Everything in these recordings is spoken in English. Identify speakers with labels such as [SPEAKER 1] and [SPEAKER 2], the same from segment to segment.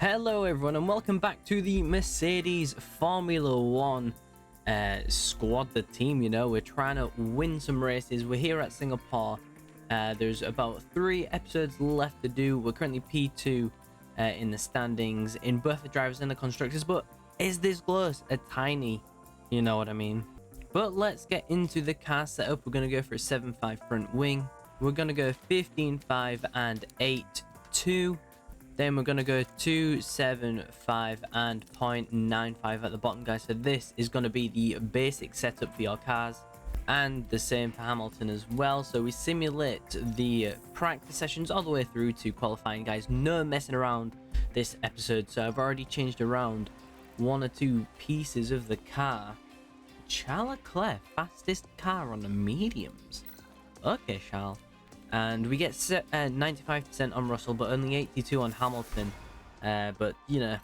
[SPEAKER 1] Hello everyone and welcome back to the Mercedes Formula 1 squad, the team. You know, we're trying to win some races. We're here at Singapore. There's about 3 episodes left to do. We're currently P2 in the standings in both the drivers and the constructors, but is this close? A tiny, you know what I mean. But let's get into the car setup. We're going to go for a 7.5 front wing. We're going to go 15.5 and 8.2. Then we're going to go 2.75 and 0.95 at the bottom, guys. So this is going to be the basic setup for your cars, and the same for Hamilton as well. So we simulate the practice sessions all the way through to qualifying, guys. No messing around this episode. So I've already changed around 1 or 2 pieces of the car. Charles Leclerc, fastest car on the mediums. Okay, Charles. And we get 95% on Russell, but only 82 on Hamilton. But, you know,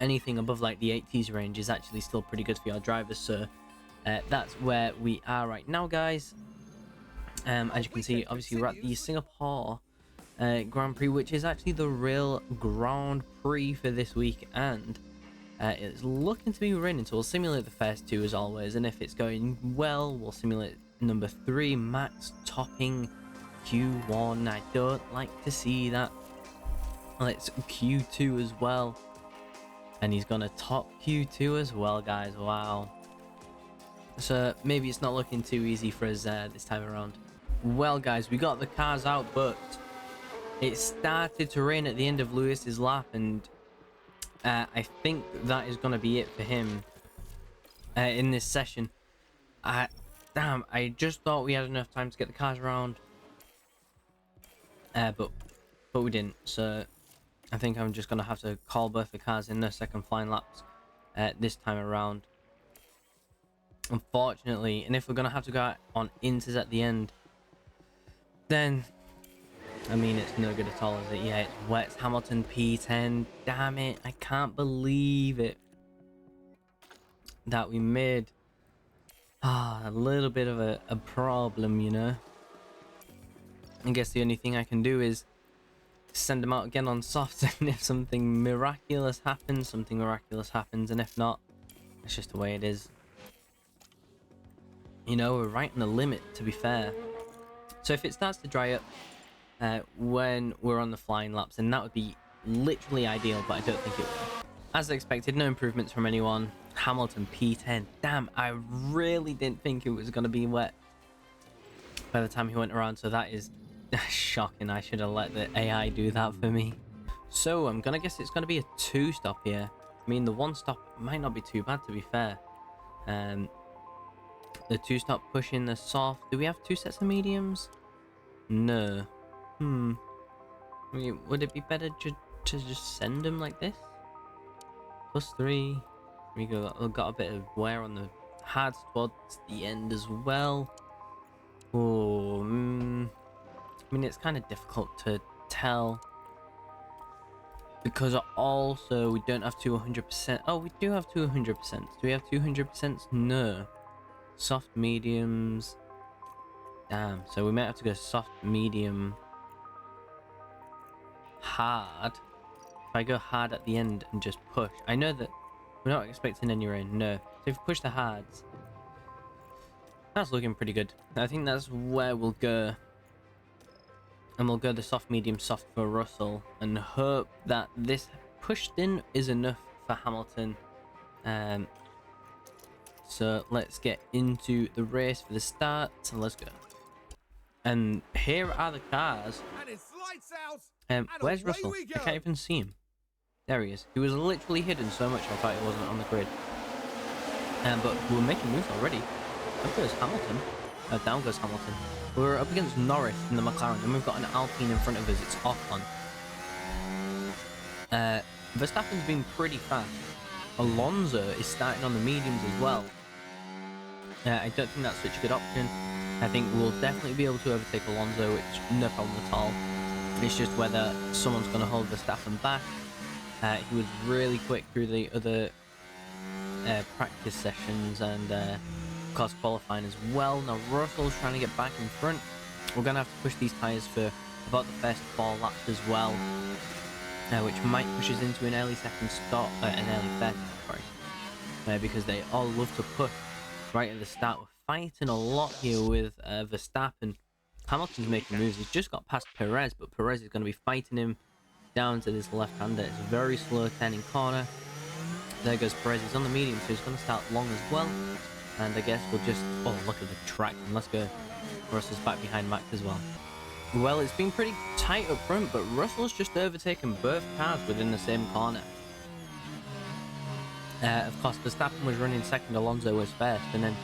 [SPEAKER 1] anything above like the 80s range is actually still pretty good for your drivers. So that's where we are right now, guys. As you can see, obviously we're at the Singapore Grand Prix, which is actually the real Grand Prix for this week. And it's looking to be raining, so we'll simulate the first 2 as always. And if it's going well, we'll simulate number 3, Max topping Q1. I don't like to see that. Let's Q2 as well, and he's gonna top Q2 as well, guys. Wow. So maybe it's not looking too easy for us this time around. Well, guys, we got the cars out, but it started to rain at the end of Lewis's lap, and I think that is gonna be it for him in this session. Damn, I just thought we had enough time to get the cars around. But we didn't, so I think I'm just gonna have to call both the cars in their second flying laps this time around, unfortunately. And if we're gonna have to go out on inters at the end, then I mean it's no good at all, is it? Yeah, it's wet. It's Hamilton P10. Damn it, I can't believe it that we made a little bit of a problem, you know. I guess the only thing I can do is send them out again on softs, and if something miraculous happens, something miraculous happens, and if not, it's just the way it is. You know, we're right on the limit, to be fair. So if it starts to dry up when we're on the flying laps, then that would be literally ideal, but I don't think it will. As expected, no improvements from anyone. Hamilton P10. Damn, I really didn't think it was going to be wet by the time he went around, so that is shocking. I should have let the AI do that for me. So I'm gonna guess it's gonna be a 2-stop here. I mean, the 1-stop might not be too bad, to be fair. The 2-stop pushing the soft. Do we have 2 sets of mediums? No. I mean, would it be better to just send them like this? +3. We got a bit of wear on the hards towards the end as well. Oh, I mean, it's kind of difficult to tell, because also we don't have 200%. Oh, we do have 200%. Do we have 200%? No. Soft mediums. Damn. So we might have to go soft, medium, hard. If I go hard at the end and just push, I know that we're not expecting any rain. No. So if we push the hards, that's looking pretty good. I think that's where we'll go. And we'll go the soft, medium, soft for Russell, and hope that this pushed in is enough for Hamilton. So let's get into the race for the start. So let's go. And here are the cars. Where's Russell? I can't even see him. There he is. He was literally hidden so much I thought he wasn't on the grid. But we're making moves already. Up goes Hamilton. Down goes Hamilton. We're up against Norris in the McLaren, and we've got an Alpine in front of us. It's Ocon. Verstappen's been pretty fast. Alonso is starting on the mediums as well. I don't think that's such a good option. I think we'll definitely be able to overtake Alonso, which no problem at all. It's just whether someone's going to hold Verstappen back. He was really quick through the other practice sessions, and of course qualifying as well. Now Russell's trying to get back in front. We're going to have to push these tyres for about the first 4 laps as well. which might push us into an early second stop, an early first, sorry, because they all love to push right at the start. We're fighting a lot here with Verstappen. Hamilton's making moves. He's just got past Perez, but Perez is going to be fighting him down to this left-hander. It's a very slow turning corner. There goes Perez. He's on the medium, so he's going to start long as well. And I guess we'll just... Oh, look at the track. And let's go. Russell's back behind Max as well. Well, it's been pretty tight up front, but Russell's just overtaken both cars within the same corner. Of course, Verstappen was running second, Alonso was first, and then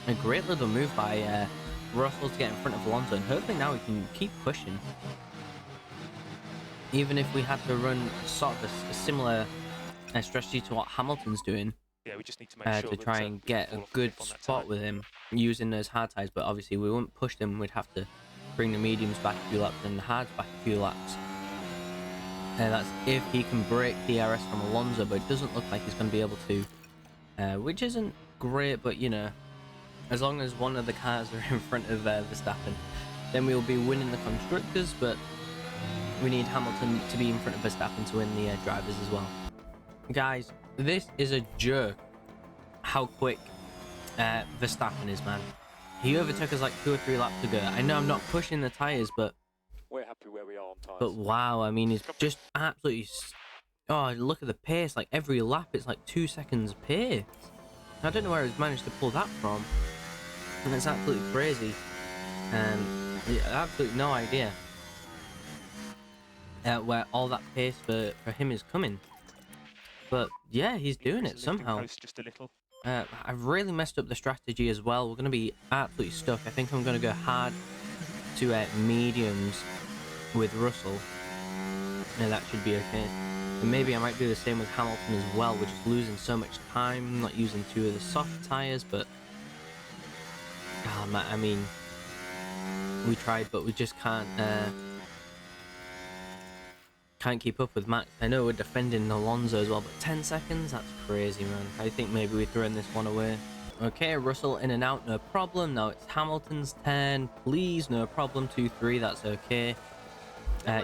[SPEAKER 1] a great little move by Russell to get in front of Alonso, and hopefully now we can keep pushing. Even if we had to run sort of a similar strategy to what Hamilton's doing,
[SPEAKER 2] yeah, we just need to make sure
[SPEAKER 1] to try and get a good spot with him using those hard tyres, but obviously we wouldn't push them. We'd have to bring the mediums back a few laps and the hards back a few laps. And that's if he can break DRS from Alonso, but it doesn't look like he's going to be able to, which isn't great, but you know, as long as one of the cars are in front of Verstappen, then we'll be winning the constructors, but we need Hamilton to be in front of Verstappen to win the drivers as well. Guys, this is a joke how quick Verstappen is, man. He overtook us like 2 or 3 laps ago. I know I'm not pushing the tyres, but
[SPEAKER 2] we're happy where we are on tyres.
[SPEAKER 1] But wow, I mean, it's just absolutely... Oh, look at the pace. Like every lap, it's like 2 seconds pace. I don't know where he's managed to pull that from. And it's absolutely crazy. Yeah, absolutely no idea where all that pace for him is coming. But yeah, he's doing it somehow.
[SPEAKER 2] Just a little.
[SPEAKER 1] I've really messed up the strategy as well. We're going to be absolutely stuck. I think I'm going to go hard to mediums with Russell. Yeah, that should be okay. And maybe I might do the same with Hamilton as well. We're just losing so much time, not using 2 of the soft tyres, but... Oh, man, I mean, we tried, but we just can't keep up with Max. I know we're defending Alonso as well, but 10 seconds? That's crazy, man. I think maybe we're throwing this one away. Okay, Russell in and out, no problem. Now it's Hamilton's turn. Please, no problem. 2-3, that's okay.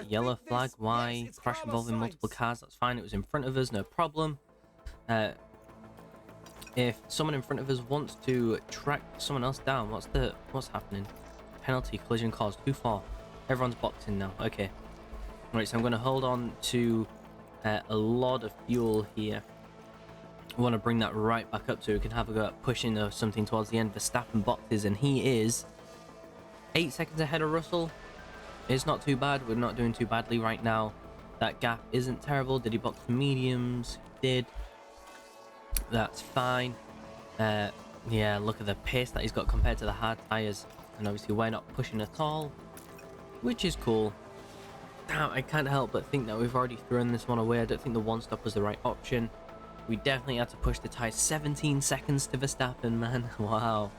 [SPEAKER 1] Yellow flag, why? Crash involving multiple cars, that's fine. It was in front of us, no problem. If someone in front of us wants to track someone else down, what's happening? Penalty, collision caused, 2-4. Everyone's boxed in now, okay. Right, so I'm going to hold on to a lot of fuel here. I want to bring that right back up so we can have a go at pushing or something towards the end. Verstappen boxes, and he is 8 seconds ahead of Russell. It's not too bad. We're not doing too badly right now. That gap isn't terrible. Did he box the mediums? Did. That's fine. Yeah, look at the pace that he's got compared to the hard tyres. And obviously we're not pushing at all, which is cool. Damn, I can't help but think that we've already thrown this one away. I don't think the one stop was the right option. We definitely had to push the tyres 17 seconds to Verstappen, man. Wow.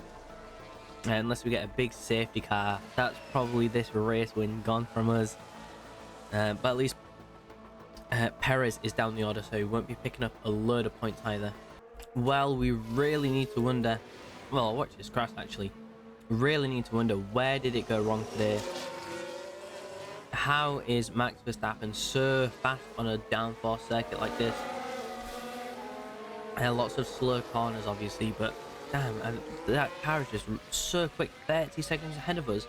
[SPEAKER 1] Unless we get a big safety car, that's probably this race win gone from us. But at least Perez is down the order, so he won't be picking up a load of points either. Well, we really need to wonder... Well, watch this crash, actually. Really need to wonder, where did it go wrong today? How is Max Verstappen so fast on a downforce circuit like this? Lots of slow corners, obviously, but damn, that car is just so quick, 30 seconds ahead of us.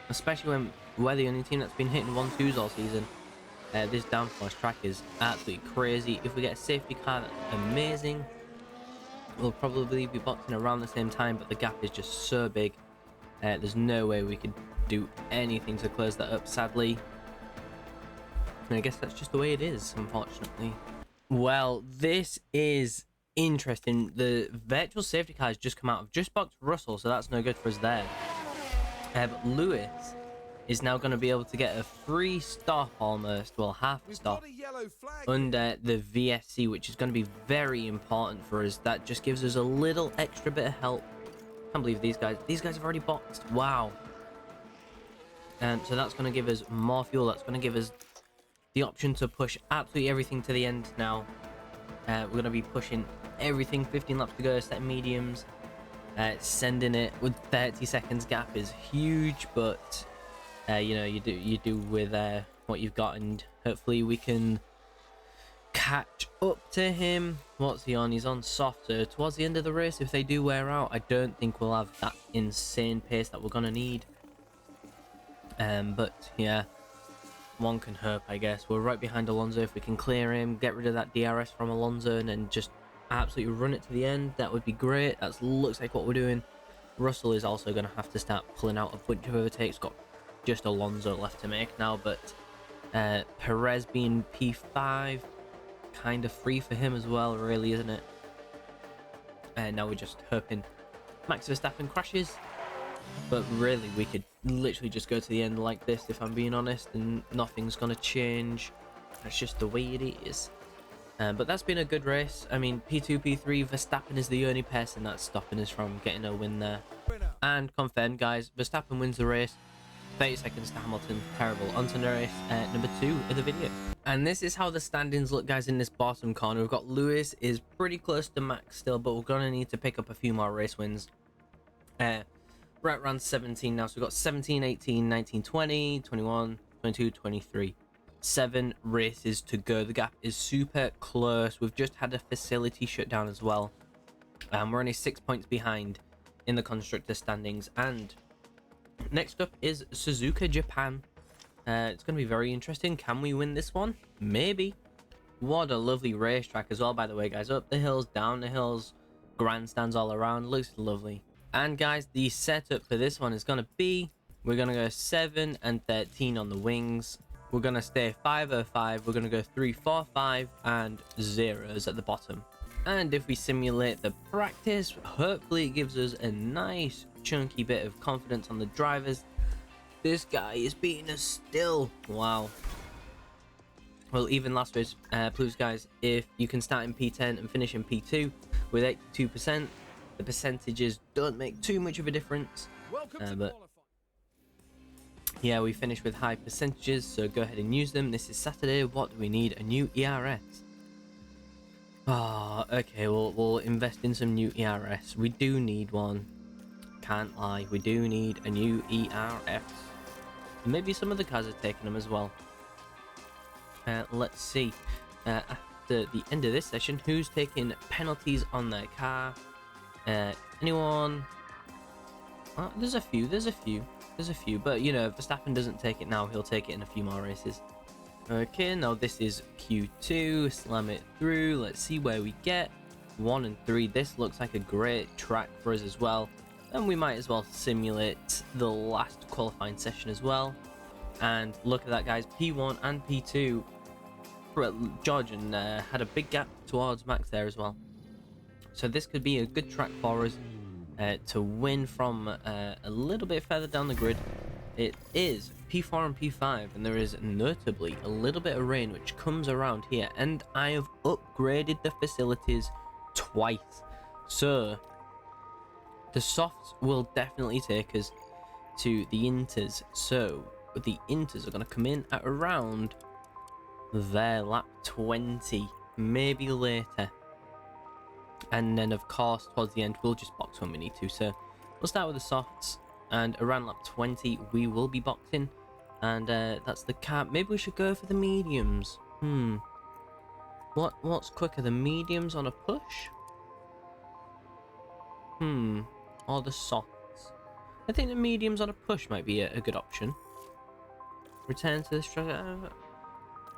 [SPEAKER 1] Especially when we're the only team that's been hitting 1-2s all season. This downforce track is absolutely crazy. If we get a safety car, that's amazing. We'll probably be boxing around the same time, but the gap is just so big. There's no way we could do anything to close that up, sadly. And I guess that's just the way it is, unfortunately. Well, this is interesting. The virtual safety car has just come out. I've just boxed Russell, so that's no good for us there. But Lewis is now going to be able to get a free stop almost, well, half a stop under the VSC, which is going to be very important for us. That just gives us a little extra bit of help. I can't believe these guys have already boxed. Wow. So that's going to give us more fuel. That's going to give us the option to push absolutely everything to the end now. We're going to be pushing everything, 15 laps to go, set mediums. Sending it with 30 seconds gap is huge, but you know, you do with what you've got, and hopefully we can catch up to him. What's he on? He's on soft. So towards the end of the race, if they do wear out, I don't think we'll have that insane pace that we're gonna need. But yeah, one can hope, I guess. We're right behind Alonso. If we can clear him, get rid of that DRS from Alonso, and then just absolutely run it to the end, that would be great. That looks like what we're doing. Russell is also going to have to start pulling out a bunch of overtakes. Got just Alonso left to make now, but Perez being P5, kind of free for him as well, really, isn't it? And now we're just hoping Max Verstappen crashes. But really, we could literally just go to the end like this, if I'm being honest, and nothing's going to change. That's just the way it is. But that's been a good race. I mean, P2, P3, Verstappen is the only person that's stopping us from getting a win there. And confirmed, guys, Verstappen wins the race. 30 seconds to Hamilton. Terrible. On to the race number 2 of the video. And this is how the standings look, guys, in this bottom corner. We've got Lewis is pretty close to Max still, but we're going to need to pick up a few more race wins. We're at round 17 now, so we've got 17, 18, 19, 20, 21, 22, 23. 7 races to go. The gap is super close. We've just had a facility shut down as well. We're only 6 points behind in the constructor standings. And next up is Suzuka, Japan. It's going to be very interesting. Can we win this one? Maybe. What a lovely racetrack as well, by the way, guys. Up the hills, down the hills, grandstands all around. Looks lovely. And guys, the setup for this one is going to be, we're going to go 7 and 13 on the wings. We're going to stay 505. We're going to go 3, 4, 5 and 0s at the bottom. And if we simulate the practice, hopefully it gives us a nice chunky bit of confidence on the drivers. This guy is beating us still. Wow. Well, even last race proves, guys, if you can start in P10 and finish in P2 with 82%, the percentages don't make too much of a difference. But yeah, we finished with high percentages, so go ahead and use them. This is Saturday. What do we need? A new ERS. Ah, okay, we'll invest in some new ERS. We do need one. Can't lie, we do need a new ERS. Maybe some of the cars are taking them as well. Let's see. After the end of this session, who's taking penalties on their car? Anyone? There's a few, but you know, if Verstappen doesn't take it now, he'll take it in a few more races. Okay, now this is Q2, slam it through, let's see where we get. 1 and 3, this looks like a great track for us as well, and we might as well simulate the last qualifying session as well. And look at that, guys, P1 and P2, George had a big gap towards Max there as well. So this could be a good track for us to win from a little bit further down the grid. It is P4 and P5, and there is notably a little bit of rain which comes around here, and I have upgraded the facilities twice. So the softs will definitely take us to the inters. So the inters are going to come in at around their lap 20, maybe later. And then, of course, towards the end, we'll just box when we need to. So we'll start with the softs, and around lap 20, we will be boxing. And that's the cap. Maybe we should go for the mediums. What's quicker, the mediums on a push? Or the softs? I think the mediums on a push might be a good option. Return to the structure.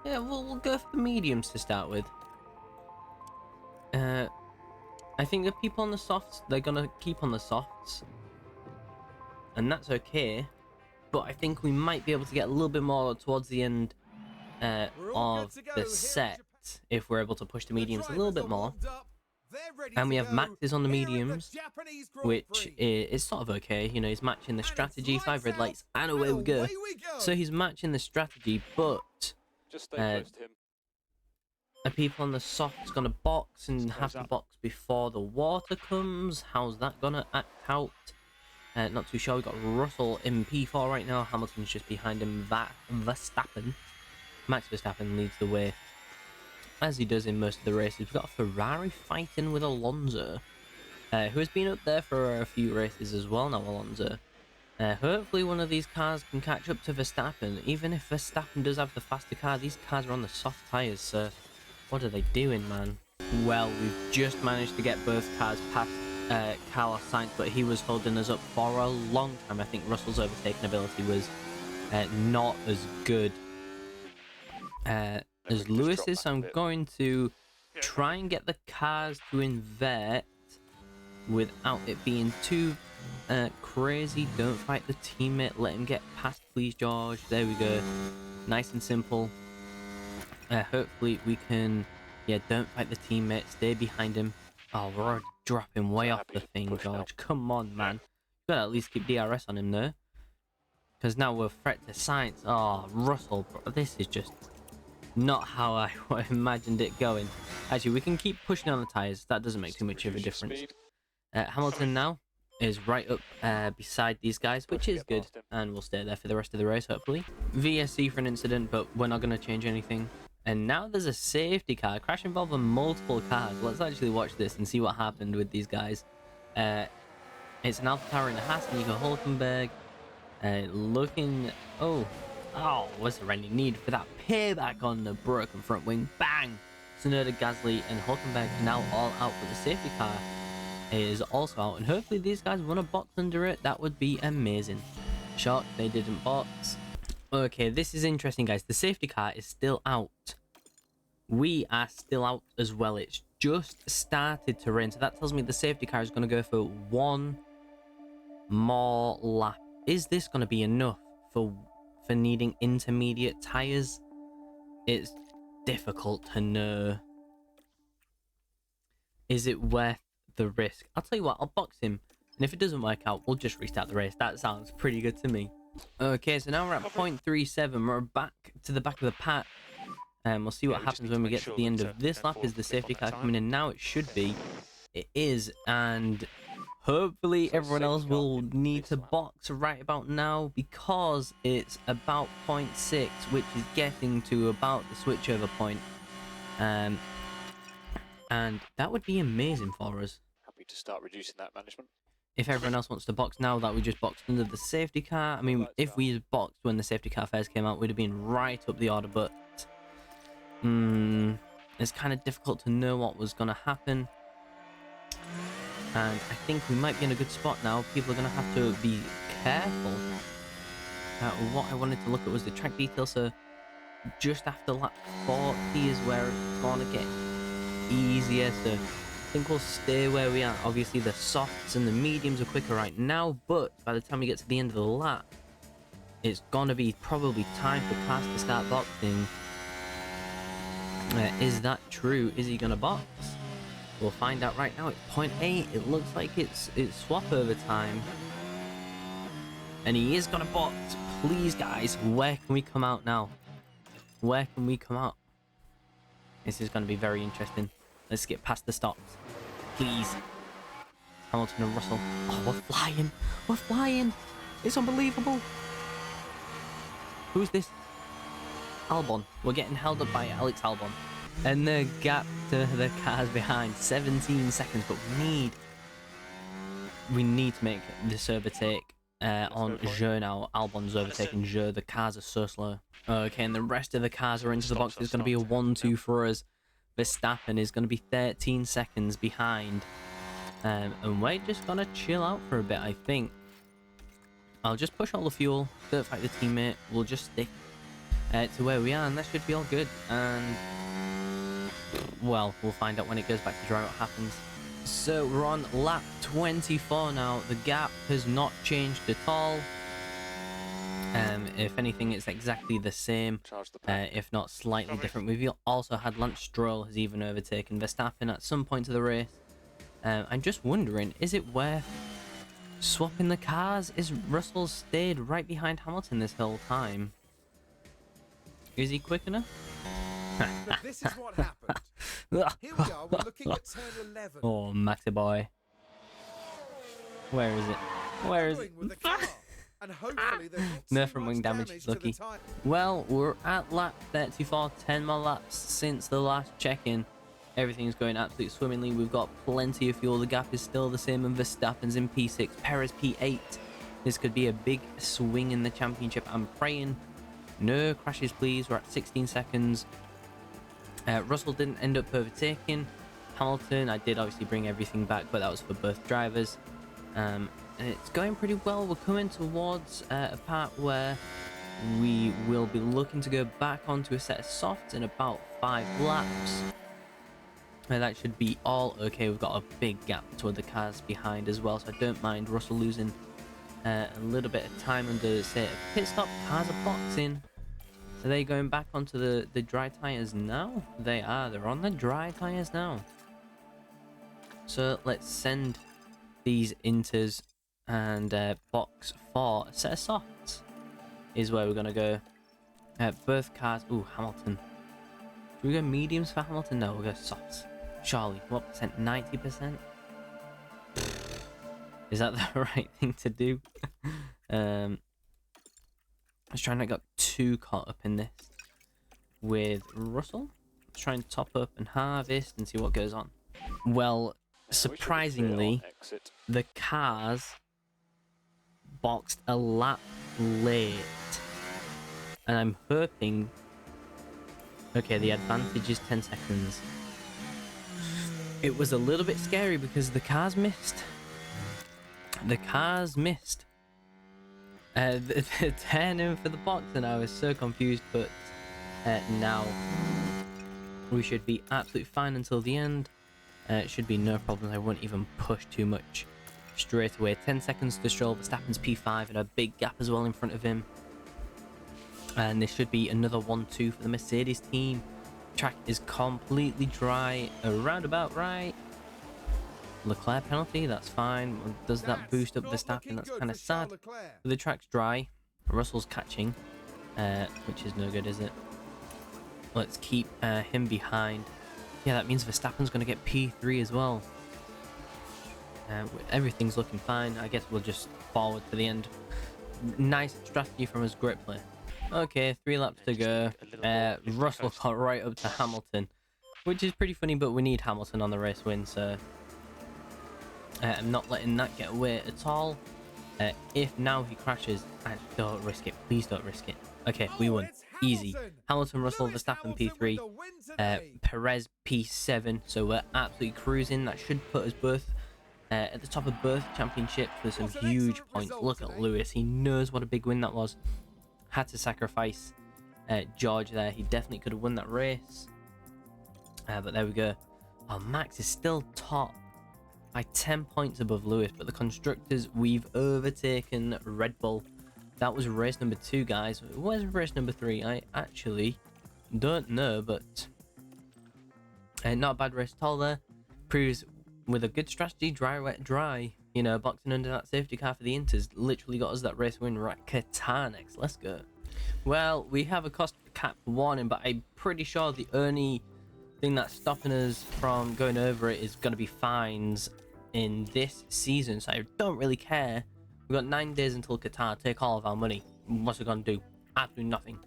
[SPEAKER 1] Yeah, we'll go for the mediums to start with. I think the people on the softs, they're gonna keep on the softs, and that's okay, but I think we might be able to get a little bit more towards the end of the set if we're able to push the mediums a little bit more. And we have Max's on the mediums, which is sort of okay. You know, he's matching the strategy. 5 red lights, and away we go. So he's matching the strategy, but
[SPEAKER 2] Just stay close to him.
[SPEAKER 1] are people on the softs gonna box and have to box before the water comes? How's that gonna act out? Not too sure. We've got Russell in P4 right now. Hamilton's just behind him. Verstappen. Max Verstappen leads the way, as he does in most of the races. We've got a Ferrari fighting with Alonso, who has been up there for a few races as well now, Alonso. Hopefully one of these cars can catch up to Verstappen. Even if Verstappen does have the faster car, these cars are on the soft tyres, so What are they doing, man? Well, we've just managed to get both cars past Carlos Sainz, but he was holding us up for a long time. I think Russell's overtaking ability was not as good as Lewis's, so I'm going to try and get the cars to invert without it being too crazy. Don't fight the teammate, let him get past, please, George. There we go, nice and simple. Hopefully we can, yeah, don't fight the teammate, stay behind him. Oh, we're already dropping way off the thing, George. Come on, man. You gotta at least keep DRS on him there, because now we're threat to science. Oh, Russell, bro, this is just not how I imagined it going. Actually, we can keep pushing on the tires. That doesn't make too much of a difference. Hamilton now is right up beside these guys, which is good, and we'll stay there for the rest of the race, hopefully. VSC for an incident, but we're not going to change anything. And now there's a safety car. Crash involving multiple cars. Let's actually watch this and see what happened with these guys. It's an Alpha Tower in a Haas, Nico Hulkenberg. Looking... Oh, was there any need for that payback on the broken front wing? Bang! Tsunoda, Gasly, and Hulkenberg are now all out, but the safety car is also out. And hopefully these guys want to box under it. That would be amazing. Shocked they didn't box. Okay, this is interesting, guys. The safety car is still out. We are still out as well. It's just started to rain, so that tells me the safety car is going to go for one more lap. Is this going to be enough for needing intermediate tires? It's difficult to know. Is it worth the risk? I'll tell you what, I'll box him, and if it doesn't work out, we'll just restart the race. That sounds pretty good to me. Okay, so now we're at 0.37. We're back to the back of the pack. We'll see what happens when we get to the end of this lap. Is the safety car coming in now? It should be. It is, and hopefully everyone else will need to box right about now, because it's about 0.6, which is getting to about the switchover point. And that would be amazing for us.
[SPEAKER 2] Happy to start reducing that management.
[SPEAKER 1] If everyone else wants to box now that we just boxed under the safety car. I mean, if we had boxed when the safety car first came out, we'd have been right up the order, but it's kind of difficult to know what was going to happen. And I think we might be in a good spot now. People are going to have to be careful. What I wanted to look at was the track detail, so just after lap 40 is where it's going to get easier, so I think we'll stay where we are. Obviously the softs and the mediums are quicker right now, but by the time we get to the end of the lap, it's gonna be probably time for cars to start boxing. Is that true? Is he gonna box? We'll find out right now. It's 0.8. It looks like it's swap over time, and he is gonna box. Please, guys, where can we come out now? Where can we come out? This is gonna be very interesting. Let's get past the stops, please. Hamilton and Russell. Oh, we're flying. We're flying. It's unbelievable. Who's this? Albon. We're getting held up by Alex Albon. And the gap to the cars behind, 17 seconds. But we need to make this overtake on Zhou now. Albon's overtaking Zhou. The cars are so slow. Okay, and the rest of the cars are into the box. It's going to be a 1-2 for us. Verstappen is going to be 13 seconds behind. And we're just going to chill out for a bit, I think. I'll just push all the fuel. Don't fight the teammate. We'll just stick to where we are, and that should be all good. And, well, we'll find out when it goes back to dry what happens. So we're on lap 24 now. The gap has not changed at all. If anything, it's exactly the same, if not slightly different. We've also had Lance Stroll has even overtaken Verstappen at some point of the race. I'm just wondering, is it worth swapping the cars? Is Russell stayed right behind Hamilton this whole time? Is he quick enough?
[SPEAKER 3] But this is what happened. Here we are, we're looking at turn 11.
[SPEAKER 1] Oh, Maxi boy. Where is it? Where is it?
[SPEAKER 3] And hopefully
[SPEAKER 1] no front wing damage, lucky. Well, we're at lap 34, 10 more laps since the last check-in. Everything's going absolutely swimmingly. We've got plenty of fuel. The gap is still the same, and Verstappen's in P6, Perez P8. This could be a big swing in the championship. I'm praying. No crashes, please. We're at 16 seconds. Russell didn't end up overtaking Hamilton. I did obviously bring everything back, but that was for both drivers. And it's going pretty well. We're coming towards a part where we will be looking to go back onto a set of softs in about 5 laps. And that should be all okay. We've got a big gap to other cars behind as well, so I don't mind Russell losing a little bit of time under, say, a pit stop. Cars are boxing. Are they going back onto the dry tyres now? They are. They're on the dry tyres now. So let's send these inters and box for a set of softs is where we're going to go. Both cars. Ooh, Hamilton. Do we go mediums for Hamilton? No, we'll go softs. Charlie, what percent? 90%? Is that the right thing to do? I was trying not to get too caught up in this with Russell. Let's try and top up and harvest and see what goes on. Well, surprisingly, the cars boxed a lap late. And I'm hoping... Okay, the advantage is 10 seconds. It was a little bit scary because the cars missed. The cars missed. The turn in for the box, and I was so confused, but now we should be absolutely fine until the end. It should be no problem. I won't even push too much straight away. 10 seconds to Stroll. Verstappen's P5 and a big gap as well in front of him. And there should be another 1-2 for the Mercedes team. Track is completely dry, around about right. Leclerc penalty, that's fine. Does that boost up Verstappen? That's kind of sad. The track's dry. Russell's catching, which is no good, is it? Let's keep him behind. Yeah, that means Verstappen's going to get P3 as well. Everything's looking fine. I guess we'll just forward to the end. Nice strategy from his great play. Okay, 3 laps to go. Russell got right up to Hamilton, which is pretty funny, but we need Hamilton on the race win, so I'm not letting that get away at all. If now he crashes, don't risk it. Please don't risk it. Okay, we won. Easy. Hamilton, Russell, Verstappen P3, Perez P7, so we're absolutely cruising. That should put us both at the top of both championships with some huge points. Look at Lewis. He knows what a big win that was. Had to sacrifice George there. He definitely could have won that race. But there we go. Oh, Max is still top by 10 points above Lewis. But the constructors, we've overtaken Red Bull. That was race number 2, guys. Where's race number 3? I actually don't know, but not a bad race at all there. Proves with a good strategy, dry, wet, dry. You know, boxing under that safety car for the Inters literally got us that race win. Right, Qatar next. Let's go. Well, we have a cost cap warning, but I'm pretty sure the only thing that's stopping us from going over it is going to be fines in this season. So I don't really care. We've got 9 days until Qatar. Take all of our money. What's it going to do? Absolutely nothing.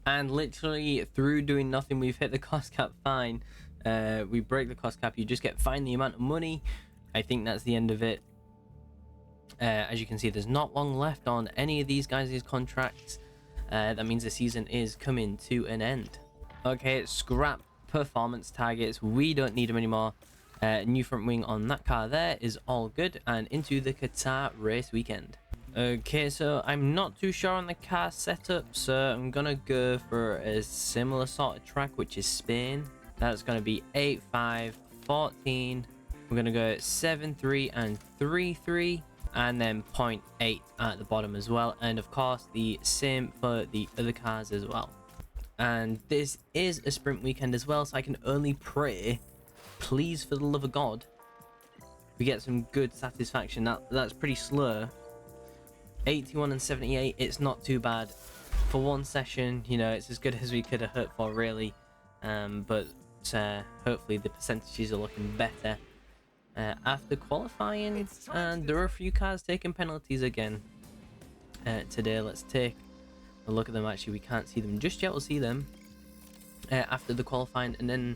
[SPEAKER 1] And literally through doing nothing, we've hit the cost cap fine. We break the cost cap. You just get fined the amount of money. I think that's the end of it. As you can see, there's not long left on any of these guys' contracts. That means the season is coming to an end. Okay, scrap performance targets. We don't need them anymore. New front wing on that car there is all good. And into the Qatar race weekend. Okay, so I'm not too sure on the car setup. So I'm going to go for a similar sort of track, which is Spain. That's going to be 8-5, 14. We're going to go 7-3 and 3-3. And then 0.8 at the bottom as well, and of course the same for the other cars as well. And this is a sprint weekend as well, so I can only pray, please, for the love of God, we get some good satisfaction. That's pretty slow. 81 and 78, it's not too bad for one session. You know, it's as good as we could have hoped for, really. But hopefully the percentages are looking better after qualifying, and there are a few cars taking penalties again today. Let's take a look at them. Actually, we can't see them just yet. We'll see them after the qualifying, and then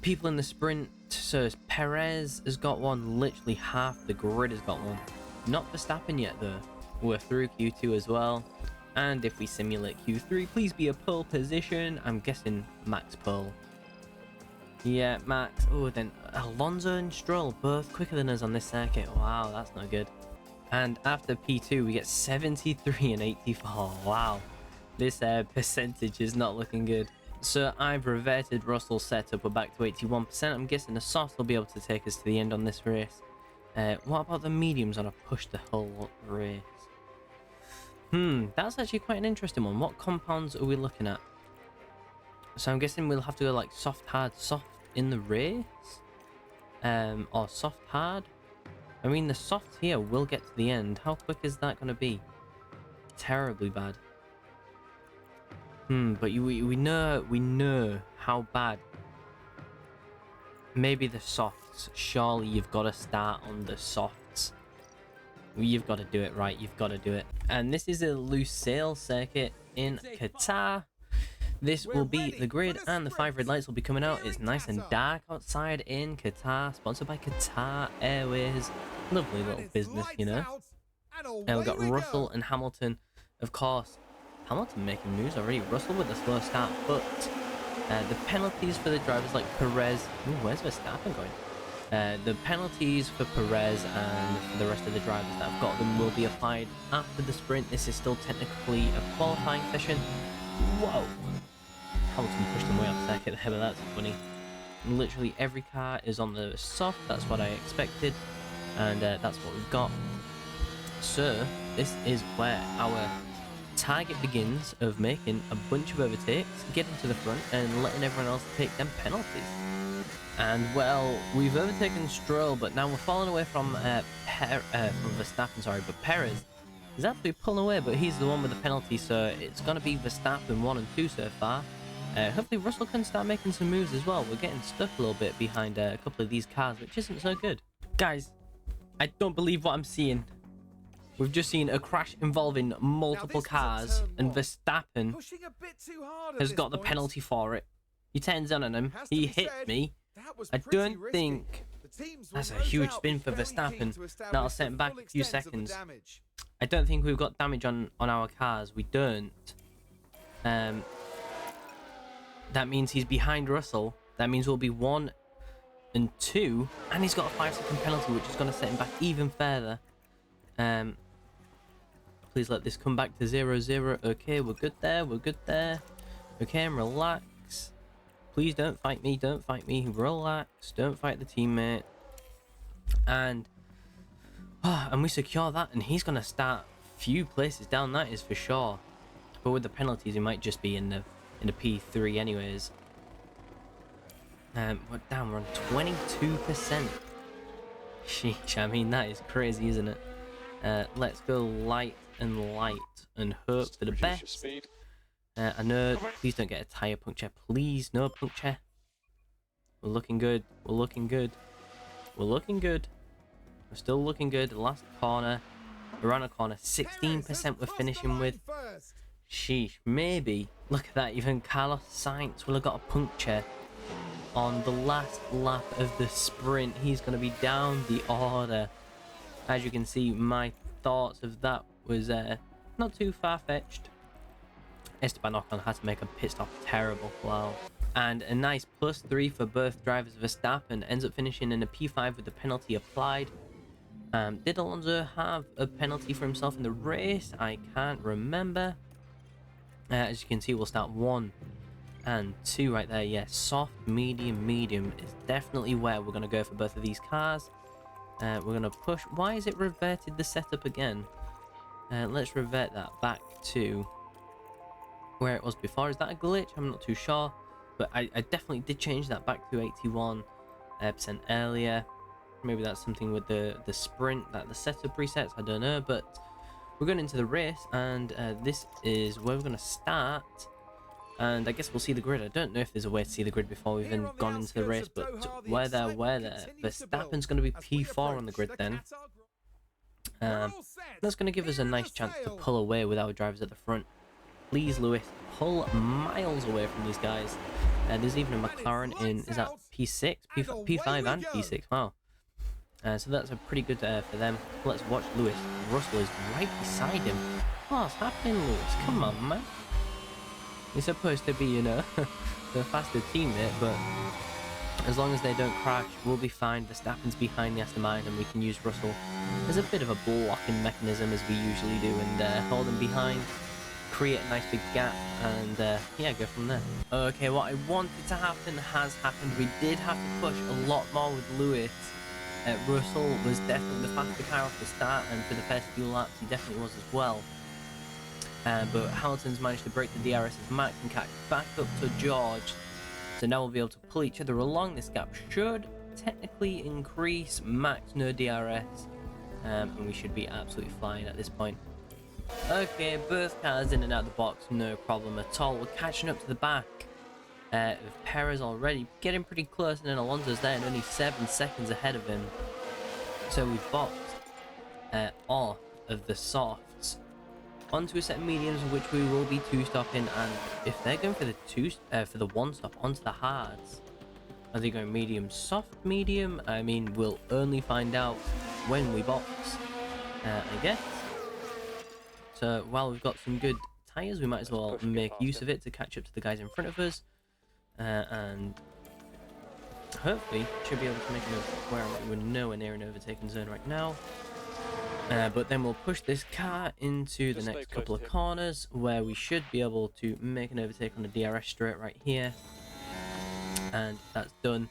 [SPEAKER 1] people in the sprint. So Perez has got one. Literally half the grid has got one. Not Verstappen yet though. We're through Q2 as well, and if we simulate Q3, please be a pole position. I'm guessing max pole. Yeah, Max. Oh, then Alonso and Stroll both quicker than us on this circuit. Wow, that's not good. And after P2, we get 73 and 84. Wow, this percentage is not looking good. So I've reverted Russell's setup. We're back to 81%. I'm guessing the softs will be able to take us to the end on this race. What about the mediums on a push the whole race? That's actually quite an interesting one. What compounds are we looking at? So I'm guessing we'll have to go like soft, hard, soft in the race? Or soft, hard? I mean, the soft here will get to the end. How quick is that going to be? Terribly bad. But we know how bad. Maybe the softs. Surely you've got to start on the softs. You've got to do it right. You've got to do it. And this is a losail circuit in Qatar. This will be the grid, and the 5 red lights will be coming out. It's nice and dark outside in Qatar, sponsored by Qatar Airways. Lovely little business, you know. And we've got Russell and Hamilton, of course. Hamilton making moves already. Russell with a slow start, but the penalties for the drivers like Perez. Ooh, where's Verstappen going? The penalties for Perez and for the rest of the drivers that have got them will be applied after the sprint. This is still technically a qualifying session. Whoa! Hamilton pushed him way off circuit there, but that's funny. Literally every car is on the soft. That's what I expected, and that's what we've got. So this is where our target begins of making a bunch of overtakes, getting to the front and letting everyone else take them penalties. And well, we've overtaken Stroll, but now we're falling away from Verstappen, sorry, but Perez is actually pulling away, but he's the one with the penalty, so it's going to be Verstappen 1 and 2 so far. Hopefully Russell can start making some moves as well. We're getting stuck a little bit behind a couple of these cars, which isn't so good. Guys, I don't believe what I'm seeing. We've just seen a crash involving multiple cars, and Verstappen has got the penalty for it. He turns on him, he hit me. I don't think that's a huge spin for Verstappen. That'll set him back a few seconds. I don't think we've got damage on our cars. We don't. That means he's behind Russell. That means we'll be 1 and 2, and he's got a 5-second penalty, which is going to set him back even further. Please let this come back to 0-0. Okay, we're good there. We're good there. Okay, and relax. Please don't fight me. Don't fight me. Relax. Don't fight the teammate. And we secure that, and he's going to start a few places down. That is for sure. But with the penalties, he might just be in the P3 anyways. We're down. We're on 22%. Sheesh. I mean, that is crazy, isn't it? Let's go light and hope for the best. I know. Please don't get a tire puncture. Please, no puncture. We're looking good. We're looking good. We're looking good. We're still looking good. The last corner. Around a corner. 16% we're finishing with. Sheesh. Maybe. Look at that. Even Carlos Sainz will have got a puncture on the last lap of the sprint. He's going to be down the order. As you can see, my thoughts of that was not too far-fetched. Esteban Ocon had to make a pit stop. Terrible. Wow. And a nice +3 for both drivers. Verstappen ends up finishing in a P5 with the penalty applied. Did Alonso have a penalty for himself in the race? I can't remember. As you can see, we'll start 1 and 2 right there. Yeah, soft, medium is definitely where we're going to go for both of these cars. We're going to push. Why is it reverted the setup again? Let's revert that back to where it was before. Is that a glitch? I'm not too sure, but I definitely did change that back to 81% earlier. Maybe that's something with the sprint, that the setup resets, I don't know. But we're going into the race, and this is where we're going to start. And I guess we'll see the grid. I don't know if there's a way to see the grid before we've even gone into the race, but where there. Verstappen's going to be P4 on the grid then. That's going to give us a nice chance to pull away with our drivers at the front. Please, Lewis, pull miles away from these guys. There's even a McLaren in, is that P6? P5 and P6, wow. So that's a pretty good for them. Let's watch Lewis. Russell is right beside him. What's happening, Lewis? Come on, man. He's supposed to be, you know, the faster teammate, but As long as they don't crash, we'll be fine. Verstappen's behind the Aston Martin, and we can use Russell as a bit of a blocking mechanism, as we usually do, and hold him behind, create a nice big gap, and yeah, go from there. Okay, what I wanted to happen has happened. We did have to push a lot more with Lewis. Russell was definitely the faster car off the start, and for the first few laps he definitely was as well. But Hamilton's managed to break the DRS as Max can catch back up to George. So now we'll be able to pull each other along. This gap should technically increase. Max no DRS, and we should be absolutely flying at this point. Okay, both cars in and out of the box, no problem at all. We're catching up to the back of Perez already, getting pretty close, and then Alonso's there and only 7 seconds ahead of him. So we've boxed all of the softs onto a set of mediums, which we will be two-stopping. And if they're going for the one-stop onto the hards, are they going medium, soft, medium? I mean, we'll only find out when we box, I guess. So while we've got some good tyres, we might as well make use of it to catch up to the guys in front of us. And hopefully should be able to make enough where we're nowhere near an overtaking zone right now. But then we'll push this car into the next couple of corners, where we should be able to make an overtake on the DRS straight right here. And that's done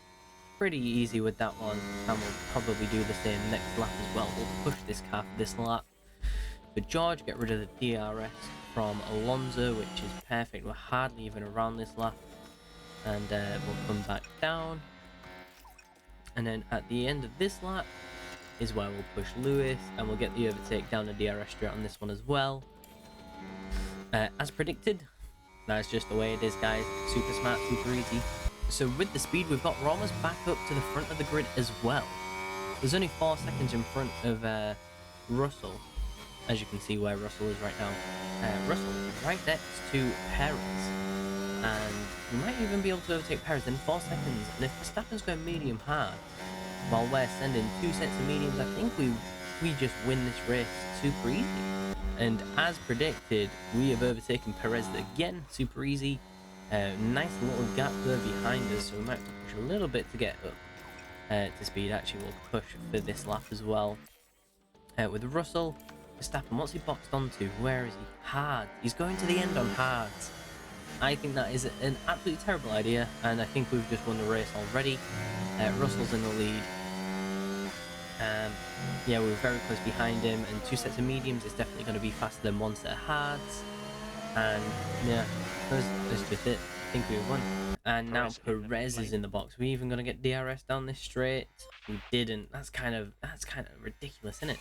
[SPEAKER 1] pretty easy with that one, and we'll probably do the same next lap as well. We'll push this car for this lap. For George, get rid of the DRS from Alonso, which is perfect. We're hardly even around this lap. And we'll come back down. And then at the end of this lap is where we'll push Lewis, and we'll get the overtake down the DRS straight on this one as well. As predicted, that's just the way it is, guys. Super smart, super easy. So with the speed we've got, we're almost back up to the front of the grid as well. There's only 4 seconds in front of Russell, as you can see where Russell is right now. Russell right next to Perez, and we might even be able to overtake Perez in 4 seconds. And if Verstappen's going medium hard while we're sending 2 sets of mediums, I think we just win this race super easy. And as predicted, we have overtaken Perez again, super easy. Nice little gap there behind us, so we might have to push a little bit to get up to speed. Actually, we'll push for this lap as well. With Russell, Verstappen, what's he boxed onto? Where is he? Hard. He's going to the end on hards. I think that is an absolutely terrible idea, and I think we've just won the race already. Russell's in the lead. Yeah, we're very close behind him, and 2 sets of mediums is definitely going to be faster than 1 set of hards. And yeah, that's just it. I think we won. And now Perez is in the box. Are we even going to get DRS down this straight? We didn't. That's kind of ridiculous, isn't it?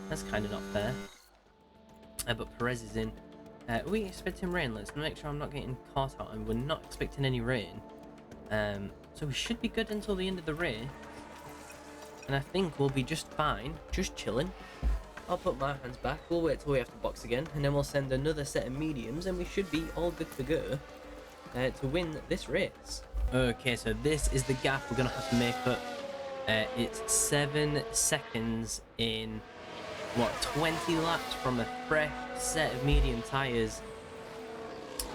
[SPEAKER 1] That's kind of not fair. But Perez is in. Are we expecting rain? Let's make sure I'm not getting caught out, and we're not expecting any rain. So we should be good until the end of the race. And I think we'll be just fine, just chilling. I'll put my hands back, we'll wait till we have to box again, and then we'll send another set of mediums, and we should be all good to go to win this race. Okay, so this is the gap we're going to have to make up. It's 7 seconds in, what, 20 laps from a fresh set of medium tyres.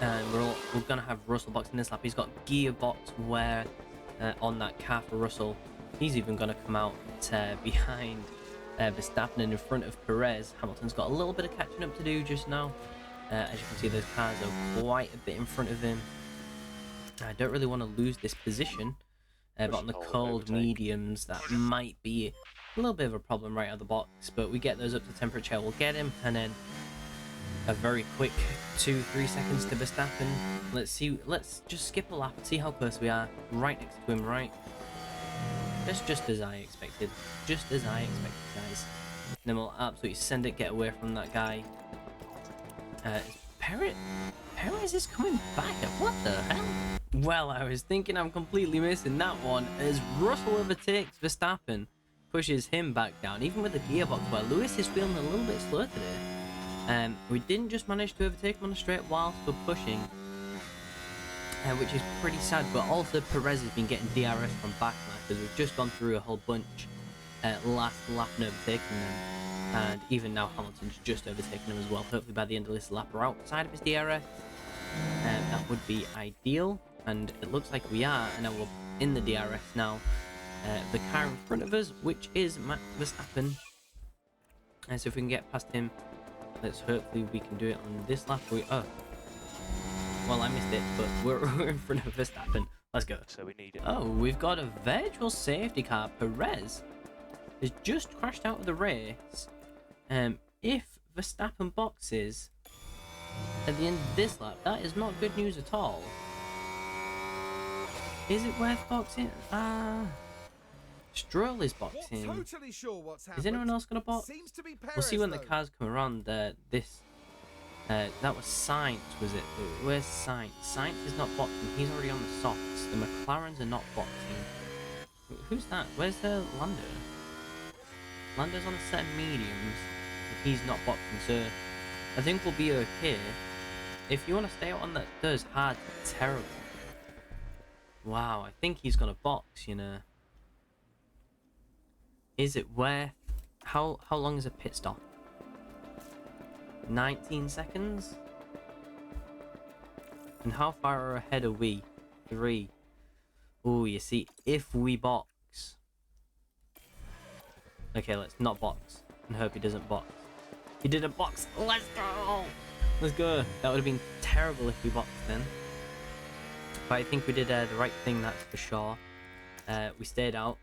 [SPEAKER 1] And we're going to have Russell boxing this lap. He's got gearbox wear on that car for Russell. He's even going to come out behind Verstappen and in front of Perez. Hamilton's got a little bit of catching up to do just now. As you can see, those cars are quite a bit in front of him. I don't really want to lose this position, but on the cold mediums, that might be a little bit of a problem right out of the box. But we get those up to temperature, we'll get him, and then a very quick 2-3 seconds to Verstappen. Let's just skip a lap and see how close we are. Right next to him, right? That's just as I expected. Just as I expected, guys. And then we'll absolutely send it, get away from that guy. Perez is coming back. What the hell? Well, I was thinking I'm completely missing that one as Russell overtakes Verstappen, pushes him back down, even with the gearbox, where Lewis is feeling a little bit slow today. We didn't just manage to overtake him on the straight whilst we're pushing, which is pretty sad, but also Perez has been getting DRS from backlash, because we've just gone through a whole bunch last lap and overtaking them, and even now Hamilton's just overtaken him as well. Hopefully by the end of this lap we're outside of his DRS, that would be ideal. And it looks like we are, and now we're in the DRS now. The car in front of us, which is Max Verstappen. And so if we can get past him, let's hopefully we can do it on this lap. Well, I missed it, but we're in front of Verstappen. Let's go.
[SPEAKER 2] So we need it.
[SPEAKER 1] Oh, we've got a virtual safety car. Perez has just crashed out of the race. If Verstappen boxes at the end of this lap, that is not good news at all. Is it worth boxing? Stroll is boxing.
[SPEAKER 3] Not totally sure what's happened.
[SPEAKER 1] Is anyone else going to box?
[SPEAKER 3] Seems to be
[SPEAKER 1] We'll see when the
[SPEAKER 3] Perez,
[SPEAKER 1] cars come around. That was Sainz, was it? Where's Sainz? Sainz is not boxing. He's already on the softs. The McLarens are not boxing. Who's that? Where's Lando? Lando's on the set of mediums. He's not boxing, so I think we'll be okay. If you want to stay out on those hard, terrible. Wow, I think he's gonna box, you know. Is it worth? How long is a pit stop? 19 seconds? And how far ahead are we? 3. Oh, you see, if we box. Okay, let's not box and hope he doesn't box. He didn't box. Let's go! Let's go. That would have been terrible if we boxed then. But I think we did the right thing, that's for sure. We stayed out.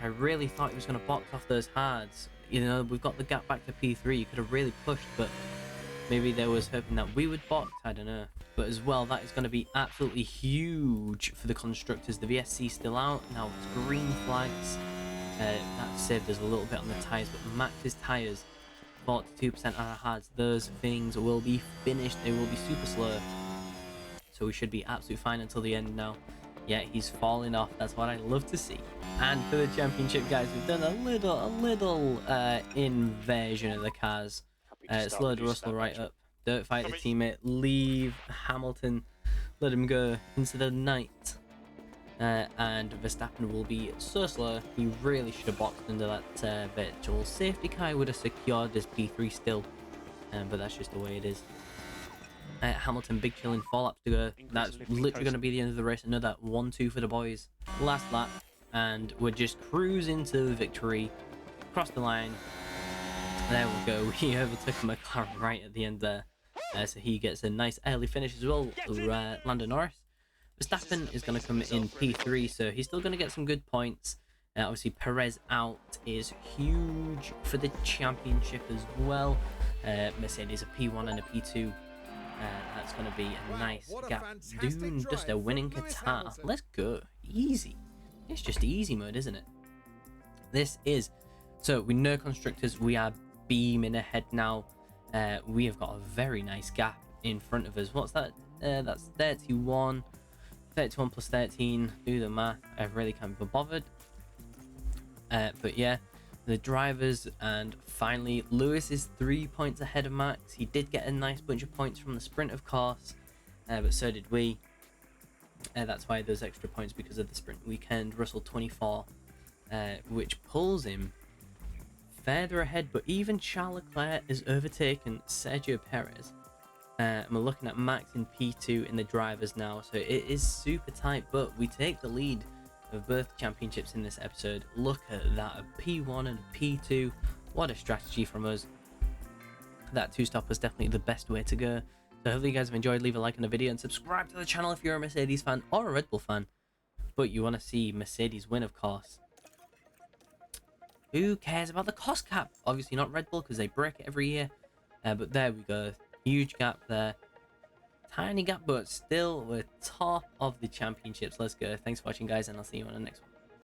[SPEAKER 1] I really thought he was going to box off those hards. You know, we've got the gap back to P3. You could have really pushed, but maybe they was hoping that we would box. I don't know. But as well, that is going to be absolutely huge for the constructors. The VSC still out. Now it's green flags. That saved us a little bit on the tyres, but Max's tyres, 42% on our hards. Those things will be finished. They will be super slow. So we should be absolutely fine until the end now. Yeah, he's falling off. That's what I love to see. And for the championship, guys, we've done a little inversion of the cars. Slowed Russell right up. Don't fight the teammate. Leave Hamilton. Let him go into the night. And Verstappen will be so slow. He really should have boxed under that virtual safety car. He would have secured his P3 still. But that's just the way it is. Hamilton, big kill in 4 laps to go. That's literally going to be the end of the race. Another 1-2 for the boys. Last lap, and we're just cruising to victory. Across the line. There we go. We overtook McLaren right at the end there. So he gets a nice early finish as well. Lando Norris. Verstappen is going to come in P3, so he's still going to get some good points. Obviously, Perez out is huge for the championship as well. Mercedes a P1 and a P2. That's going to be a nice gap. Doing just a winning Qatar. Let's go. Easy. It's just easy mode, isn't it? This is. So we know constructors. We are beaming ahead now. We have got a very nice gap in front of us. What's that? That's 31. 31 plus 13. Do the math. I really can't be bothered. But yeah. The drivers, and finally Lewis is 3 points ahead of Max. He did get a nice bunch of points from the sprint, of course, but so did we. That's why those extra points, because of the sprint weekend. Russell 24, which pulls him further ahead, but even Charles Leclerc has overtaken Sergio Perez. And we're looking at Max in P2 in the drivers now, so it is super tight, but we take the lead of both championships in this episode. Look at that, a P1 and a P2. What a strategy from us. That 2-stop was definitely the best way to go. So hopefully you guys have enjoyed. Leave a like on the video and subscribe to the channel if you're a Mercedes fan or a Red Bull fan, but you want to see Mercedes win, of course. Who cares about the cost cap? Obviously not Red Bull, because they break it every year. But there we go, huge gap there. Tiny gap, but still we're top of the championships. Let's go. Thanks for watching, guys, and I'll see you on the next one.